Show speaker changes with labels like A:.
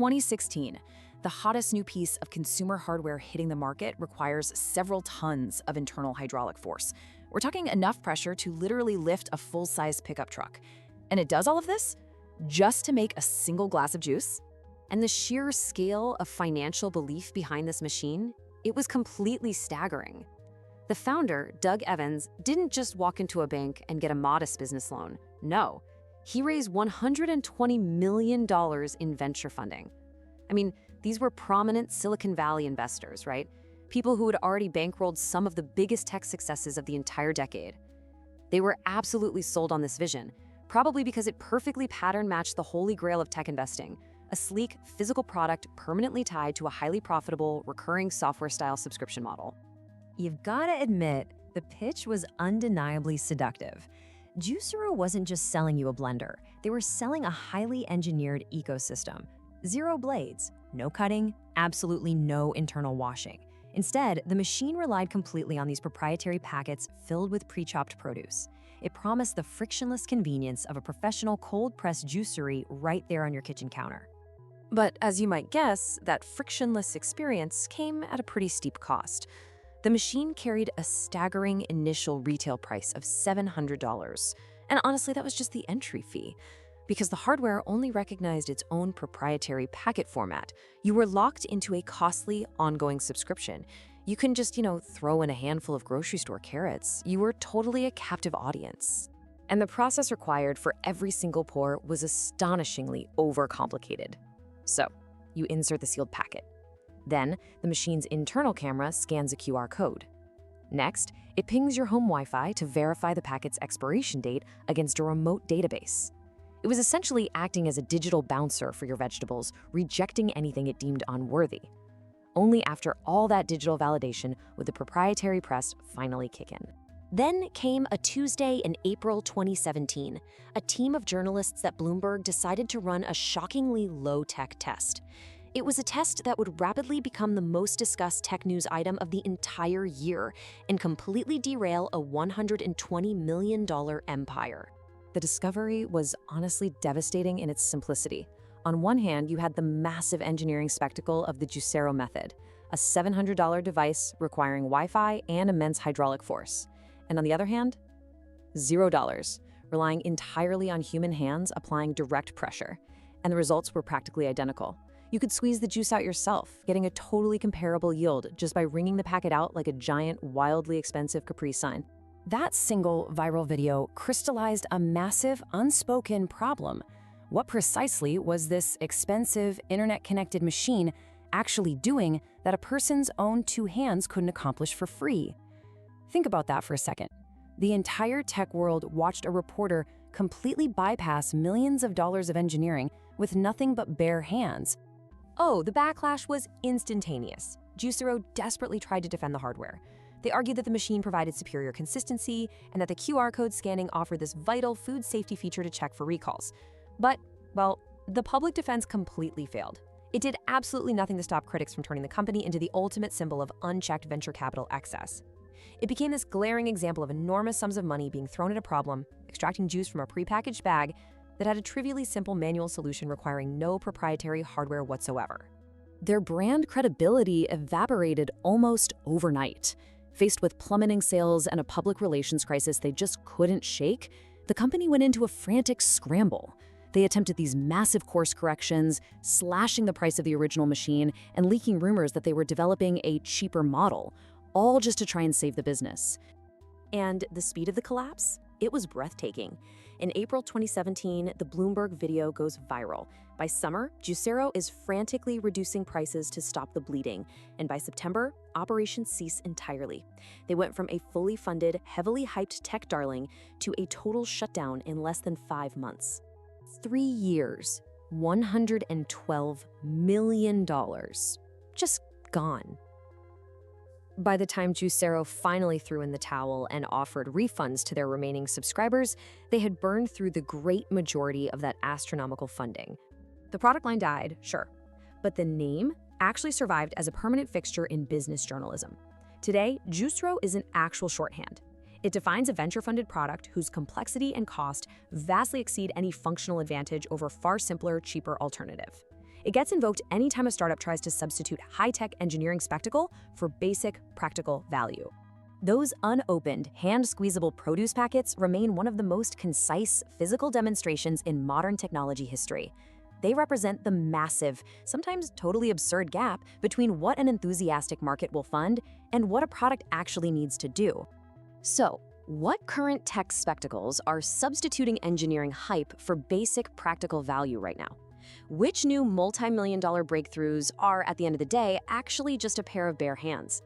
A: 2016, the hottest new piece of consumer hardware hitting the market requires several tons of internal hydraulic force. We're talking enough pressure to literally lift a full-size pickup truck. And it does all of this just to make a single glass of juice?
B: And the sheer scale of financial belief behind this machine, it was completely staggering. The founder, Doug Evans, didn't just walk into a bank and get a modest business loan. No, he raised $120 million in venture funding. I mean, these were prominent Silicon Valley investors, right? People who had already bankrolled some of the biggest tech successes of the entire decade. They were absolutely sold on this vision, probably because it perfectly pattern matched the holy grail of tech investing, a sleek, physical product permanently tied to a highly profitable, recurring software-style subscription model.
C: You've gotta admit, the pitch was undeniably seductive. Juicero wasn't just selling you a blender. They were selling a highly engineered ecosystem. 0 blades, no cutting, absolutely no internal washing. Instead, the machine relied completely on these proprietary packets filled with pre-chopped produce. It promised the frictionless convenience of a professional cold-pressed juicery right there on your kitchen counter.
B: But as you might guess, that frictionless experience came at a pretty steep cost. The machine carried a staggering initial retail price of $700. And honestly, that was just the entry fee. Because the hardware only recognized its own proprietary packet format, you were locked into a costly, ongoing subscription. You couldn't just, throw in a handful of grocery store carrots. You were totally a captive audience. And the process required for every single pour was astonishingly overcomplicated. So, you insert the sealed packet. Then, the machine's internal camera scans a QR code. Next, it pings your home Wi-Fi to verify the packet's expiration date against a remote database. It was essentially acting as a digital bouncer for your vegetables, rejecting anything it deemed unworthy. Only after all that digital validation would the proprietary press finally kick in. Then came a Tuesday in April 2017. A team of journalists at Bloomberg decided to run a shockingly low-tech test. It was a test that would rapidly become the most discussed tech news item of the entire year and completely derail a $120 million empire. The discovery was honestly devastating in its simplicity. On one hand, you had the massive engineering spectacle of the Juicero method, a $700 device requiring Wi-Fi and immense hydraulic force. And on the other hand, $0, relying entirely on human hands applying direct pressure. And the results were practically identical. You could squeeze the juice out yourself, getting a totally comparable yield just by wringing the packet out like a giant, wildly expensive Capri Sun. That single viral video crystallized a massive, unspoken problem. What precisely was this expensive, internet-connected machine actually doing that a person's own 2 hands couldn't accomplish for free? Think about that for a second. The entire tech world watched a reporter completely bypass millions of dollars of engineering with nothing but bare hands. Oh, the backlash was instantaneous. Juicero desperately tried to defend the hardware. They argued that the machine provided superior consistency and that the QR code scanning offered this vital food safety feature to check for recalls. But, well, the public defense completely failed. It did absolutely nothing to stop critics from turning the company into the ultimate symbol of unchecked venture capital excess. It became this glaring example of enormous sums of money being thrown at a problem, extracting juice from a prepackaged bag that had a trivially simple manual solution requiring no proprietary hardware whatsoever. Their brand credibility evaporated almost overnight. Faced with plummeting sales and a public relations crisis they just couldn't shake, the company went into a frantic scramble. They attempted these massive course corrections, slashing the price of the original machine and leaking rumors that they were developing a cheaper model, all just to try and save the business. And the speed of the collapse? It was breathtaking. In April 2017, the Bloomberg video goes viral. By summer, Juicero is frantically reducing prices to stop the bleeding, and by September, operations cease entirely. They went from a fully funded, heavily hyped tech darling to a total shutdown in less than 5 months. 3 years, $112 million. Just gone. By the time Juicero finally threw in the towel and offered refunds to their remaining subscribers, they had burned through the great majority of that astronomical funding. The product line died, sure, but the name actually survived as a permanent fixture in business journalism. Today, Juicero is an actual shorthand. It defines a venture-funded product whose complexity and cost vastly exceed any functional advantage over far simpler, cheaper alternative. It gets invoked anytime a startup tries to substitute high-tech engineering spectacle for basic, practical value. Those unopened, hand-squeezable produce packets remain one of the most concise physical demonstrations in modern technology history. They represent the massive, sometimes totally absurd gap between what an enthusiastic market will fund and what a product actually needs to do. So, what current tech spectacles are substituting engineering hype for basic practical value right now? Which new multi-million-dollar breakthroughs are, at the end of the day, actually just a pair of bare hands?